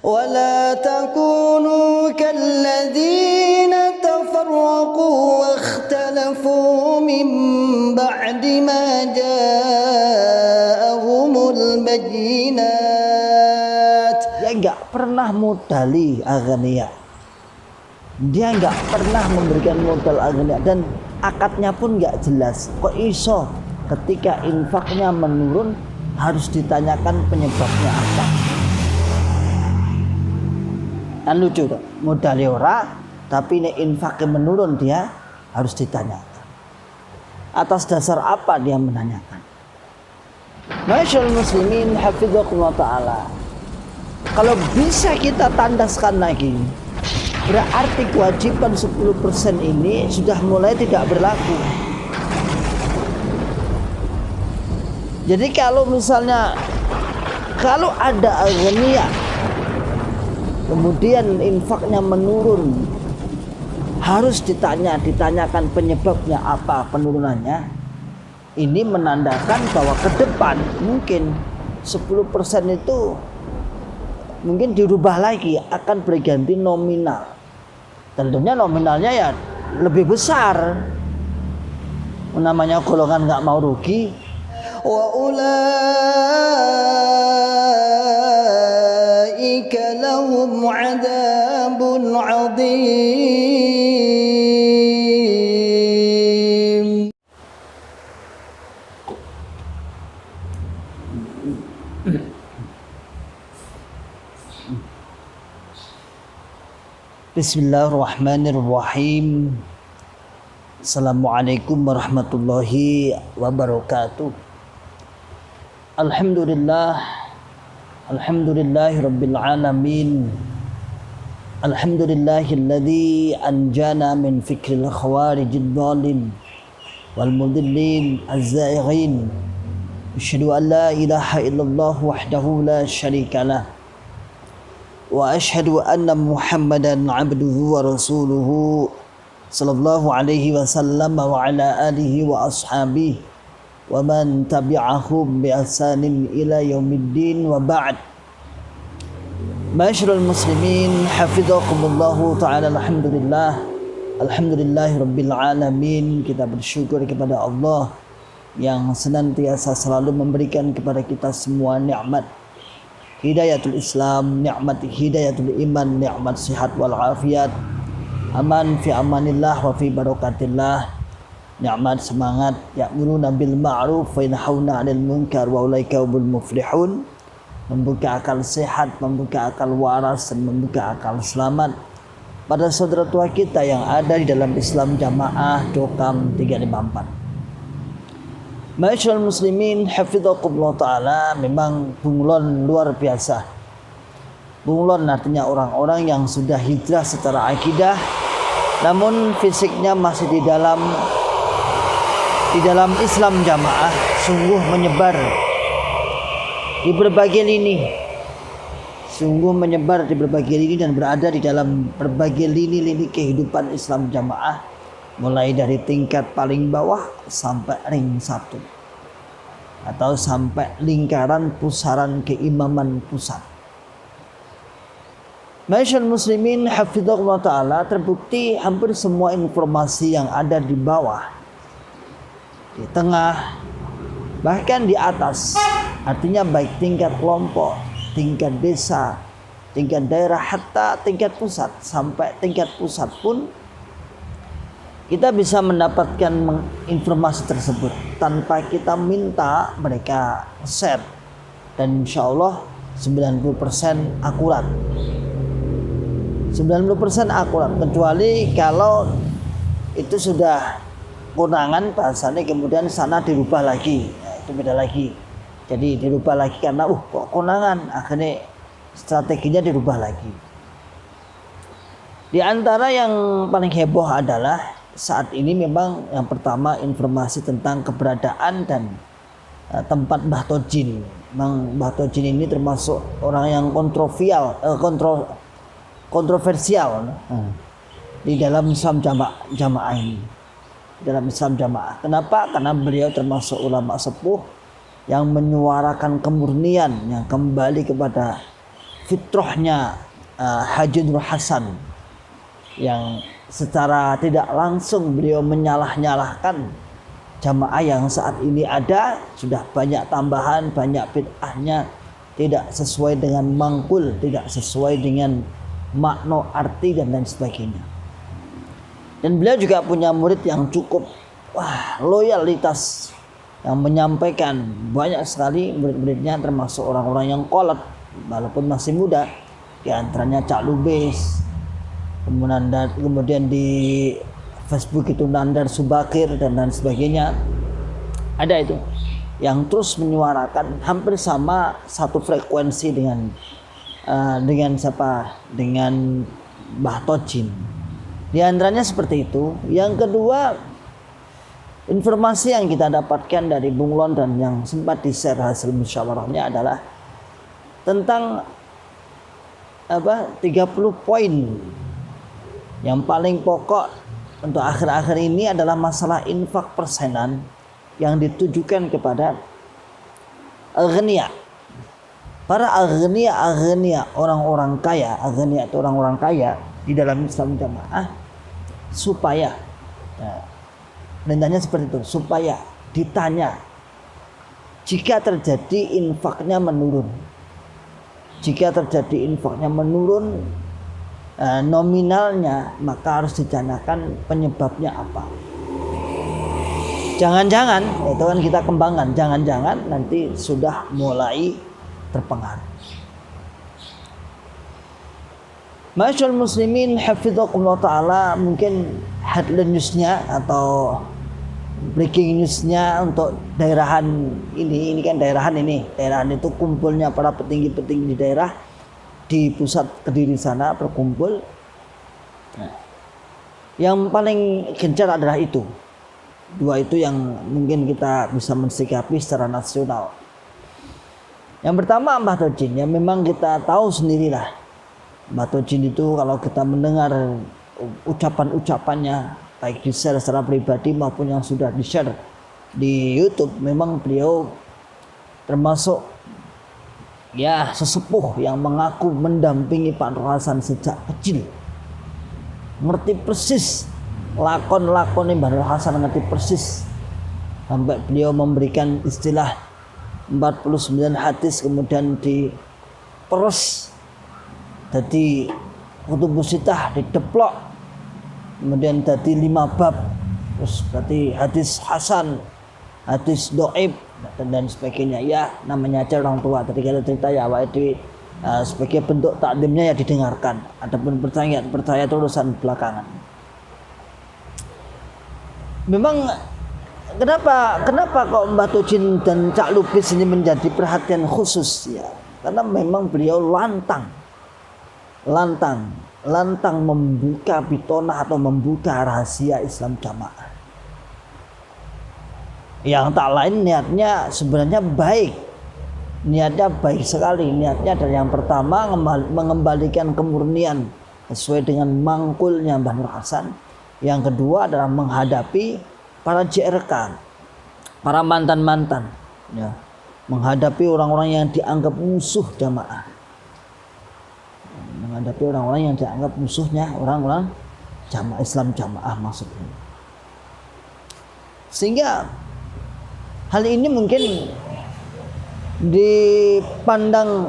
ولا تكونوا كالذين تفرقوا واختلفوا من بعد ما جاءهم البينات. Dia enggak pernah modali aghnia. Dia enggak pernah memberikan modal aghnia dan akadnya pun enggak jelas. Kok iso ketika infaknya menurun harus ditanyakan penyebabnya apa? Kan lucu tuh, modalnya ora, tapi ini infaknya menurun dia harus ditanyakan. Atas dasar apa dia menanyakan? Masyaallah muslimin hafizakumullah ta'ala. Kalau bisa kita tandaskan lagi, berarti kewajiban 10% ini sudah mulai tidak berlaku. Jadi kalau misalnya kalau ada aghniyah kemudian infaknya menurun, harus ditanyakan penyebabnya apa penurunannya. Ini menandakan bahwa ke depan mungkin 10% itu mungkin dirubah lagi, akan berganti nominal. Tentunya nominalnya ya lebih besar. Namanya golongan nggak mau rugi. Wa لهم عذاب عظيم. Bismillahirrahmanirrahim. Assalamualaikum warahmatullahi wabarakatuh. Alhamdulillahi rabbil alamin. Alhamdulillahilladzi anjana min fikril khawarijid dhalin wal mudillin az-zaighin. Asyhadu an la ilaha illallah wahdahu la syarikalah wa asyhadu anna Muhammadan abduhu wa rasuluhu sallallahu alaihi wasallam wa ala alihi wa ashabihi wa man tabi'ahum bi ihsanin ila yaumiddin wa ba'd. Ma'asyiral muslimin hafizakumullahu ta'ala. Alhamdulillahi rabbil alamin. Kita bersyukur kepada Allah yang senantiasa selalu memberikan kepada kita semua nikmat hidayatul Islam, nikmat hidayatul iman, nikmat sihat wal afiat, aman fi amanillah wa fi barakatillah, nikmat semangat ya'muruna bil ma'ruf wa yanhauna 'anil munkar wa ulaika humul muflihun, membuka akal sehat, membuka akal waras, dan membuka akal selamat pada saudara tua kita yang ada di dalam Islam Jamaah Dokam 354. Ma'asyiral muslimin hafizakumullah ta'ala. Memang bunglon luar biasa. Bunglon artinya orang-orang yang sudah hijrah secara akidah namun fisiknya masih di dalam Islam Jamaah, sungguh menyebar di berbagai lini, dan berada di dalam berbagai lini-lini kehidupan Islam Jamaah, mulai dari tingkat paling bawah sampai ring 1 atau sampai lingkaran pusaran keimaman pusat. Masyaallah muslimin hafizakumullah ta'ala, terbukti hampir semua informasi yang ada di bawah, di tengah, bahkan di atas, artinya baik tingkat kelompok, tingkat desa, tingkat daerah, hatta tingkat pusat, sampai tingkat pusat pun kita bisa mendapatkan informasi tersebut tanpa kita minta mereka share, dan insya Allah 90% akurat. 90% akurat, kecuali kalau itu sudah konangan bahasanya kemudian sana dirubah lagi, itu beda lagi. Jadi dirubah lagi karena kok konangan, akhirnya strateginya dirubah lagi. Di antara yang paling heboh adalah saat ini memang yang pertama informasi tentang keberadaan dan tempat Mbah Tojin. Memang Mbah Tojin ini termasuk orang yang kontroversial di dalam Islam Jamaah ini. Dalam Islam Jamaah. Kenapa? Karena beliau termasuk ulama sepuh yang menyuarakan kemurnian, yang kembali kepada fitrahnya Haji Nur Hasan yang secara tidak langsung beliau menyalah-nyalahkan jamaah yang saat ini ada, sudah banyak tambahan, banyak bid'ahnya, tidak sesuai dengan mangkul, tidak sesuai dengan makna arti dan lain sebagainya. Dan beliau juga punya murid yang cukup loyalitas, yang menyampaikan banyak sekali murid-muridnya, termasuk orang-orang yang kolot walaupun masih muda, di antaranya Cak Lubis, kemudian di Facebook itu Nandar Subakir dan lain sebagainya. Ada itu yang terus menyuarakan hampir sama satu frekuensi dengan Mbah Tojin. Di antaranya seperti itu. Yang kedua, informasi yang kita dapatkan dari Bung Lon dan yang sempat di-share hasil musyawarahnya adalah tentang 30 poin yang paling pokok untuk akhir-akhir ini adalah masalah infak persenan yang ditujukan kepada aghnia. Para aghnia, orang-orang kaya. Aghnia itu orang-orang kaya di dalam Islam Jamaah, supaya perintahnya seperti itu, supaya ditanya jika terjadi infaknya menurun. Jika terjadi infaknya menurun nominalnya, maka harus ditanyakan penyebabnya apa. Jangan-jangan, itu kan kita kembangkan, jangan-jangan nanti sudah mulai terpengaruh. Masyaallah muslimin hafizakumullah ta'ala, mungkin headline newsnya atau breaking newsnya untuk daerahan ini kan daerahan itu kumpulnya para petinggi-petinggi di daerah di pusat Kediri sana berkumpul. Yang paling gencar adalah itu, dua itu yang mungkin kita bisa mensikapi secara nasional. Yang pertama Mbah Tojin, ya memang kita tahu sendirilah Mbah Tojin itu kalau kita mendengar ucapan-ucapannya baik di-share secara pribadi maupun yang sudah di-share di YouTube, memang beliau termasuk ya sesepuh yang mengaku mendampingi Pak Nur Hasan sejak kecil. Ngerti persis lakon-lakon Mbah Nur Hasan, ngerti persis, sampai beliau memberikan istilah 49 hadis kemudian diperes jadi kutubus sitah, dideplok, kemudian jadi 5 bab, terus berarti hadis hasan, hadis doib dan sebagainya. Ya namanya aja orang tua, tadi kalau cerita ya itu sebagai bentuk takdimnya ya didengarkan. Adapun percaya itu urusan belakangan. Memang kenapa kok Mbah Tojin dan Cak Lubis ini menjadi perhatian khusus ya? Karena memang beliau lantang membuka bitonah atau membuka rahasia Islam Jamaah. Yang tak lain niatnya sebenarnya baik. Niatnya baik sekali. Niatnya dari yang pertama mengembalikan kemurnian sesuai dengan mangkulnya Mbah Nur Hasan. Yang kedua adalah menghadapi para JRK, para mantan-mantan ya, menghadapi orang-orang yang dianggap musuh jamaah. Menghadapi orang-orang yang dianggap musuhnya orang-orang jamaah Islam Jamaah maksudnya. Sehingga hal ini mungkin dipandang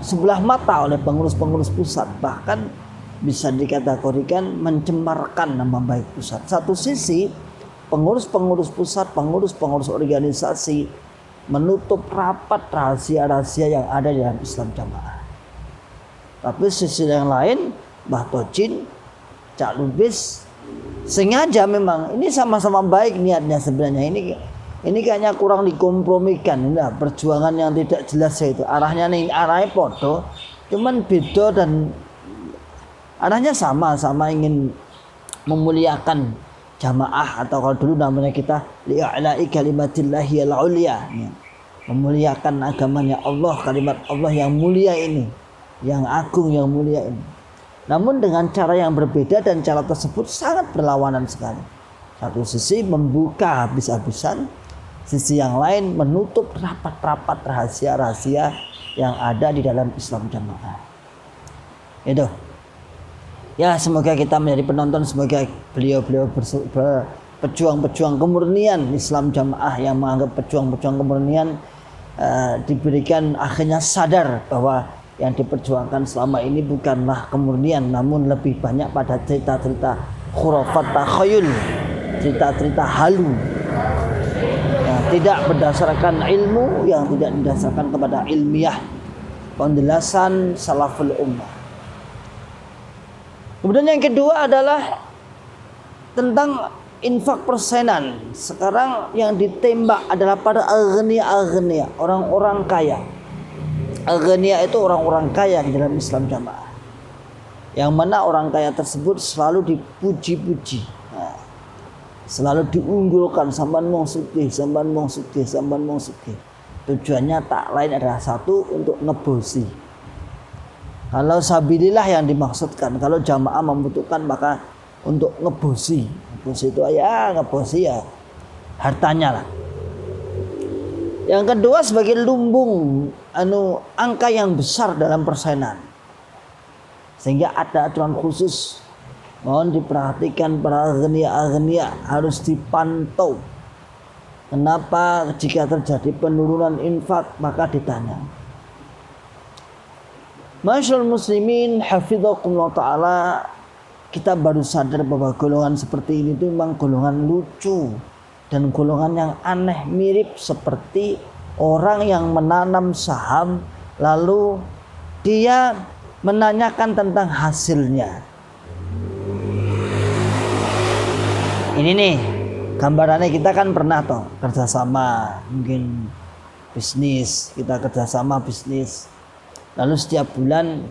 sebelah mata oleh pengurus-pengurus pusat, bahkan bisa dikategorikan mencemarkan nama baik pusat. Satu sisi pengurus-pengurus pusat, pengurus-pengurus organisasi menutup rapat rahasia-rahasia yang ada dalam Islam Jamaah. Tapi sisi yang lain Mbah Tojin, Cak Lubis sengaja, memang ini sama-sama baik niatnya sebenarnya. Ini kayaknya kurang dikompromikan. Nah, perjuangan yang tidak jelas itu arahnya arahnya podo, cuman beda dan arahnya sama-sama ingin memuliakan jamaah, atau kalau dulu namanya kita li'a'la'i kalimatillahi al-ulya, memuliakan agamanya Allah, kalimat Allah yang mulia ini, yang agung, yang mulia ini. Namun dengan cara yang berbeda, dan cara tersebut sangat berlawanan sekali. Satu sisi membuka habis-habisan, sisi yang lain menutup rapat-rapat rahasia-rahasia yang ada di dalam Islam jamaah. Itu. Ya, semoga kita menjadi penonton, semoga beliau-beliau pejuang-pejuang kemurnian Islam jamaah yang menganggap pejuang-pejuang kemurnian diberikan akhirnya sadar bahwa yang diperjuangkan selama ini bukanlah kemurnian, namun lebih banyak pada cerita-cerita khurafat takhayul, cerita-cerita halu yang tidak berdasarkan ilmu, yang tidak didasarkan kepada ilmiah penjelasan salaful ummah. Kemudian yang kedua adalah tentang infak persenan. Sekarang yang ditembak adalah pada aghnia, orang-orang kaya. Aghnia itu orang-orang kaya di dalam Islam jamaah, yang mana orang kaya tersebut selalu dipuji-puji, selalu diunggulkan, sampean mong sugih, sampean mong sugih, sampean mong sugih. Tujuannya tak lain adalah satu, untuk ngebosi. Kalau sabilillah yang dimaksudkan, kalau jamaah membutuhkan maka untuk ngebosi. Ngebosi itu ya ngebosi ya hartanya lah. Yang kedua sebagai lumbung angka yang besar dalam persenan, sehingga ada aturan khusus. Mohon diperhatikan para aghnia harus dipantau. Kenapa jika terjadi penurunan infak maka ditanya. Masyaallah muslimin hafizakumullah taala, kita baru sadar bahwa golongan seperti ini itu memang golongan lucu dan golongan yang aneh, mirip seperti orang yang menanam saham lalu dia menanyakan tentang hasilnya. Ini nih gambarannya, kita kan pernah toh kerjasama, mungkin bisnis, kita kerjasama bisnis, lalu setiap bulan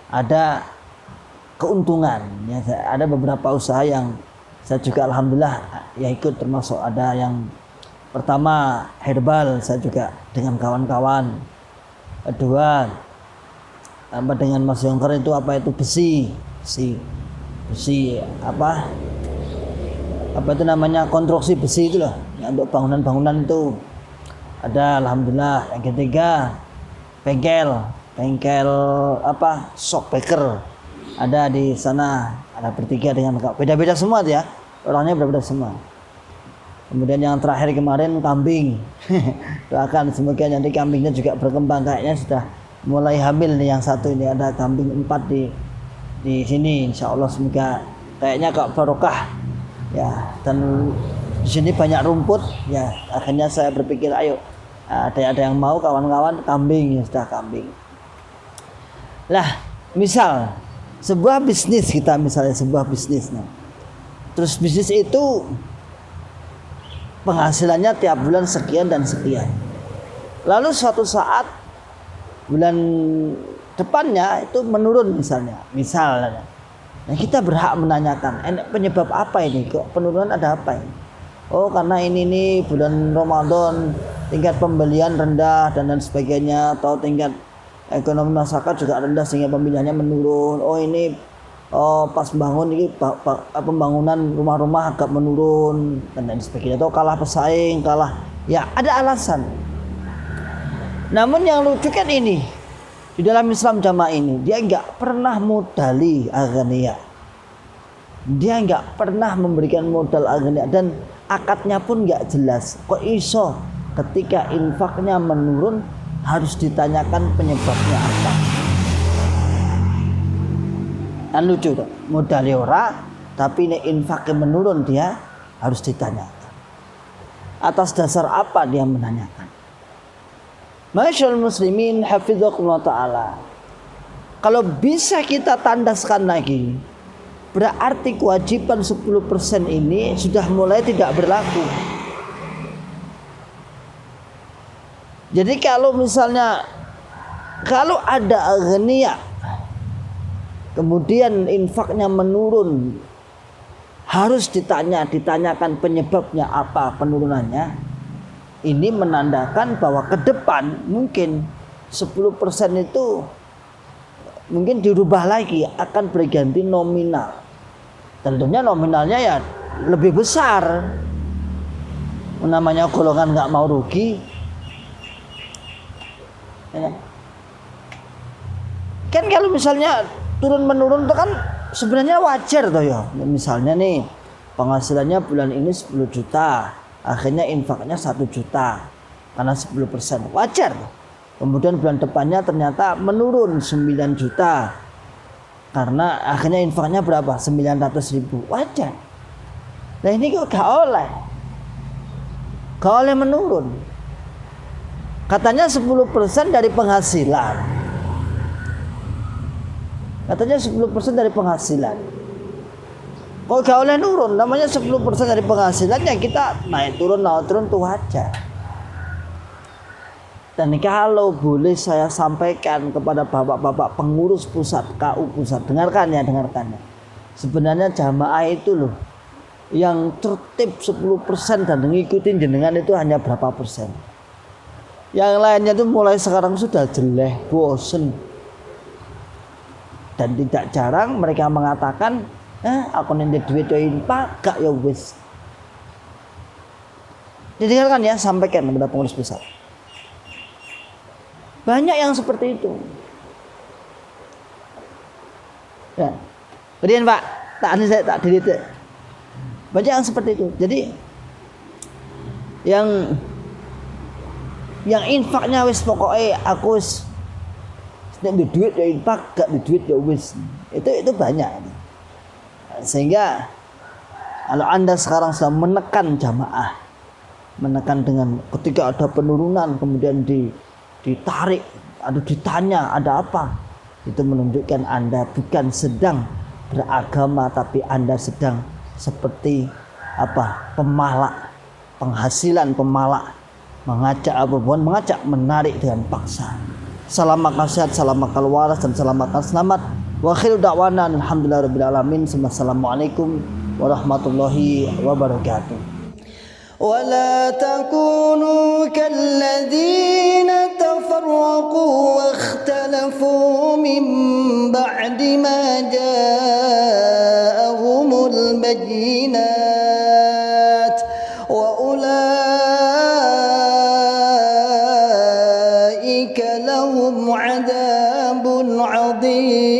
ada keuntungan ya. Ada beberapa usaha yang saya juga alhamdulillah ya ikut, termasuk ada yang pertama herbal, saya juga dengan kawan-kawan. Kedua dengan Mas Yongker itu apa itu besi apa itu namanya, konstruksi besi itu loh ya, untuk bangunan-bangunan itu ada alhamdulillah. Yang ketiga bengkel shockbreaker ada di sana, ada bertiga dengan beda-beda semua ya, orangnya beda-beda semua. Kemudian yang terakhir kemarin kambing. Doakan semoga nanti kambingnya juga berkembang, kayaknya sudah mulai hamil nih yang satu ini, ada kambing 4 di sini, insya Allah semoga kayaknya kok barokah ya, dan di sini banyak rumput ya. Akhirnya saya berpikir ayo ada yang mau kawan-kawan kambing, ya sudah kambing lah. Misal sebuah bisnis, kita misalnya sebuah bisnis, nah, terus bisnis itu penghasilannya tiap bulan sekian dan sekian, lalu suatu saat bulan depannya itu menurun misalnya. Nah, kita berhak menanyakan penyebab apa ini, kok penurunan, ada apa ini? Oh karena ini nih bulan Ramadan tingkat pembelian rendah dan sebagainya, atau tingkat ekonomi masyarakat juga rendah sehingga pembeliannya menurun. Oh ini pas bangun ini pembangunan rumah-rumah agak menurun dan sebagainya, atau kalah pesaing, ya ada alasan. Namun yang lucu kan ini, di dalam Islam jamaah ini dia nggak pernah modali aghnia, dia nggak pernah memberikan modal aghnia, dan akadnya pun nggak jelas. Kok iso ketika infaknya menurun harus ditanyakan penyebabnya apa? Kan lucu tuh, modali ora tapi ini infaknya menurun, dia harus ditanyakan. Atas dasar apa dia menanyakan? Masyaallah muslimin hafizakumullah ta'ala, kalau bisa kita tandaskan lagi, berarti kewajiban 10% ini sudah mulai tidak berlaku. Jadi kalau misalnya kalau ada aghnia kemudian infaknya menurun, harus ditanyakan penyebabnya apa penurunannya. Ini menandakan bahwa ke depan mungkin 10% itu mungkin dirubah lagi, akan berganti nominal. Tentunya nominalnya ya lebih besar. Namanya golongan nggak mau rugi. Ya. Kan kalau misalnya turun menurun itu kan sebenarnya wajar toh ya. Misalnya nih penghasilannya bulan ini 10 juta, akhirnya infaknya 1 juta karena 10%, wajar. Kemudian bulan depannya ternyata menurun 9 juta karena akhirnya infaknya berapa? 900.000, wajar. Nah ini kok gak oleh menurun. Katanya 10% dari penghasilan. Katanya 10% dari penghasilan. Kok gak oleh nurun? Namanya 10% dari penghasilannya kita naik turun tuh wajar. Dan kalau boleh saya sampaikan kepada bapak-bapak pengurus pusat, KU pusat, dengarkan ya. Sebenarnya jamaah itu loh yang tertib 10% dan ngikutin jenengan itu hanya berapa persen. Yang lainnya itu mulai sekarang sudah jelek, bosen. Dan tidak jarang mereka mengatakan, aku nanti duit infak gak ya wis. Didengarkan ya, sampaikan kepada pengurus pusat. Banyak yang seperti itu. Ya. Kemudian Pak, tak delete. Banyak yang seperti itu. Jadi yang infaknya wis pokoknya aku wis nek di duit ya infak, gak di duit ya wis. Itu banyak. Sehingga kalau Anda sekarang sedang menekan jamaah, menekan dengan ketika ada penurunan kemudian ditarik atau ditanya ada apa, itu menunjukkan Anda bukan sedang beragama, tapi Anda sedang seperti pemalak, penghasilan pemalak, mengajak menarik dengan paksa. Salam makan sehat, salam makan waras, dan salam makan selamat. Wa akhiru da'wana alhamdulillahirabbil alamin. Assalamualaikum warahmatullahi wabarakatuh. ولا تكونوا كالذين تفرقوا واختلفوا من بعد ما جاءهم البينات وأولئك لهم عذاب عظيم.